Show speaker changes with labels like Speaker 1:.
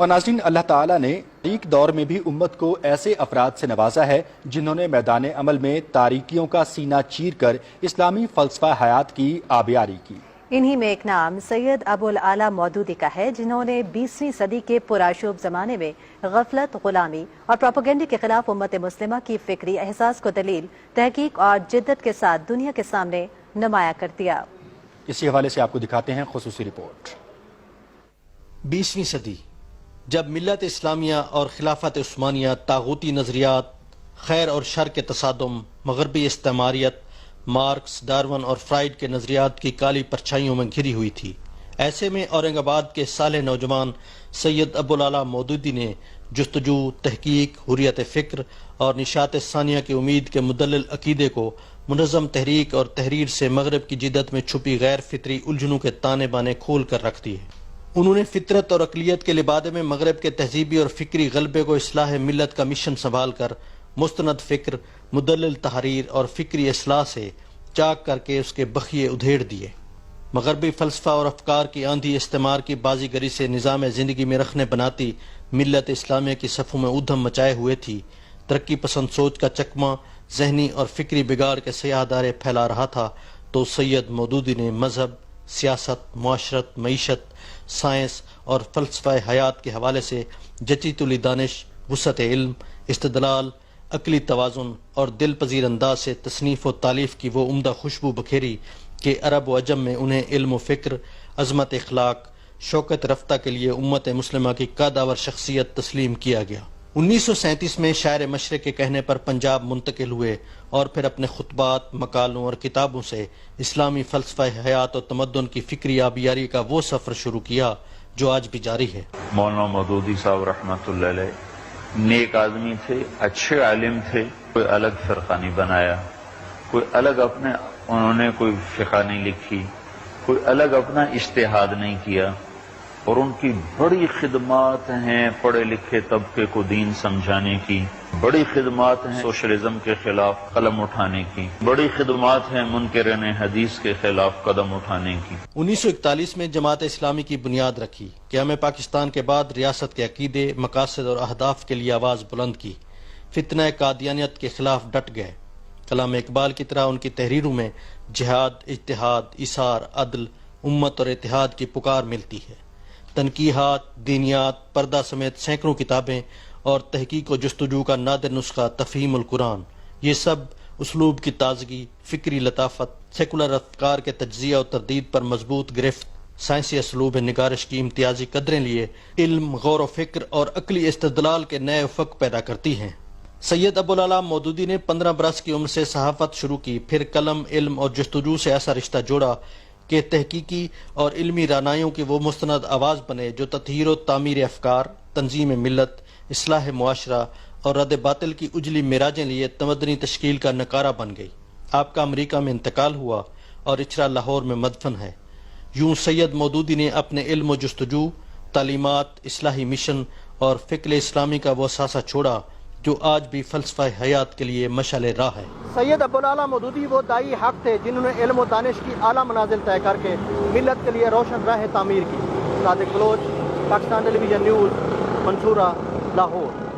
Speaker 1: اور ناظرین، اللہ تعالیٰ نے تاریک دور میں بھی امت کو ایسے افراد سے نوازا ہے جنہوں نے میدان عمل میں تاریکیوں کا سینہ چیر کر اسلامی فلسفہ حیات کی آبیاری کی۔
Speaker 2: انہی میں ایک نام سید ابو العلا مودودی کا ہے، جنہوں نے 20ویں صدی کے پرآشوب زمانے میں غفلت، غلامی اور پروپیگنڈے کے خلاف امت مسلمہ کی فکری احساس کو دلیل، تحقیق اور جدت کے ساتھ دنیا کے سامنے نمایاں کر دیا۔
Speaker 1: اسی حوالے سے آپ کو دکھاتے ہیں خصوصی رپورٹ۔
Speaker 3: 20ویں صدی جب ملت اسلامیہ اور خلافت عثمانیہ طاغوتی نظریات، خیر اور شر کے تصادم، مغربی استعماریت، مارکس، ڈارون اور فرائیڈ کے نظریات کی کالی پرچھائیوں میں گھری ہوئی تھی، ایسے میں اورنگ آباد کے صالح نوجوان سید ابو العلا مودودی نے جستجو، تحقیق، حریت فکر اور نشاط ثانیہ کی امید کے مدلل عقیدے کو منظم تحریک اور تحریر سے مغرب کی جدت میں چھپی غیر فطری الجھنوں کے تانے بانے کھول کر رکھ دیے۔ انہوں نے فطرت اور اقلیت کے لبادے میں مغرب کے تہذیبی اور فکری غلبے کو اصلاح ملت کا مشن سنبھال کر مستند فکر، مدلل تحریر اور فکری اصلاح سے چاک کر کے اس کے بخیے ادھیڑ دیے۔ مغربی فلسفہ اور افکار کی آندھی استعمار کی بازی گری سے نظام زندگی میں رکھنے بناتی ملت اسلامیہ کی صفوں میں ادھم مچائے ہوئے تھی۔ ترقی پسند سوچ کا چکمہ ذہنی اور فکری بگاڑ کے سیاہ دارے پھیلا رہا تھا تو سید مودودی نے مذہب، سیاست، معاشرت، معیشت، سائنس اور فلسفہ حیات کے حوالے سے جچی تلی دانش، وسعت علم، استدلال، عقلی توازن اور دل پذیر انداز سے تصنیف و تالیف کی وہ عمدہ خوشبو بکھیری کہ عرب و عجم میں انہیں علم و فکر، عظمت اخلاق، شوکت رفتہ کے لیے امت مسلمہ کی قادآور شخصیت تسلیم کیا گیا۔ 1937 میں شاعر مشرق کے کہنے پر پنجاب منتقل ہوئے اور پھر اپنے خطبات، مقالوں اور کتابوں سے اسلامی فلسفہ حیات و تمدن کی فکری آبیاری کا وہ سفر شروع کیا جو آج بھی جاری ہے۔
Speaker 4: مولانا مودودی صاحب رحمۃ اللہ علیہ نیک آدمی تھے، اچھے عالم تھے، کوئی الگ فرقہ نہیں بنایا، کوئی الگ اپنے انہوں نے کوئی فقہ نہیں لکھی، کوئی الگ اپنا اجتہاد نہیں کیا، اور ان کی بڑی خدمات ہیں پڑھے لکھے طبقے کو دین سمجھانے کی، بڑی خدمات ہیں سوشلزم کے خلاف قلم اٹھانے کی، بڑی خدمات ہیں منکرین حدیث کے خلاف قدم اٹھانے کی۔
Speaker 3: 1941 میں جماعت اسلامی کی بنیاد رکھی کہ ہمیں پاکستان کے بعد ریاست کے عقیدے، مقاصد اور اہداف کے لیے آواز بلند کی، فتنہ قادیانیت کے خلاف ڈٹ گئے۔ کلام اقبال کی طرح ان کی تحریروں میں جہاد، اجتہاد، ایثار، عدل، امت اور اتحاد کی پکار ملتی ہے۔ تنقیحات، دینیات، پردہ سمیت سینکڑوں کتابیں اور تحقیق و جستجو کا نادر نسخہ تفہیم القرآن، یہ سب اسلوب کی تازگی، فکری لطافت، سیکولر افکار کے تجزیہ و تردید پر مضبوط گرفت، سائنسی اسلوب نگارش کی امتیازی قدریں لیے علم، غور و فکر اور عقلی استدلال کے نئے افق پیدا کرتی ہیں۔ سید ابو العلا مودودی نے 15 برس کی عمر سے صحافت شروع کی، پھر قلم، علم اور جستجو سے ایسا رشتہ جوڑا کہ تحقیقی اور علمی رانائیوں کی وہ مستند آواز بنے جو تطہیر و تعمیر افکار، تنظیم ملت، اصلاح معاشرہ اور رد باطل کی اجلی معراجیں لیے تمدنی تشکیل کا نکارہ بن گئی۔ آپ کا امریکہ میں انتقال ہوا اور اچرا لاہور میں مدفن ہے۔ یوں سید مودودی نے اپنے علم و جستجو، تعلیمات، اصلاحی مشن اور فکر اسلامی کا وہ اثاثہ چھوڑا جو آج بھی فلسفہ حیات کے لیے مشعل راہ ہے۔
Speaker 5: سید ابو العلا مودودی وہ دائی حق تھے جنہوں نے علم و دانش کی اعلیٰ منازل طے کر کے ملت کے لیے روشن راہ تعمیر کی۔ صادق بلوچ، پاکستان ٹیلی ویژن نیوز، منصورہ، لاہور۔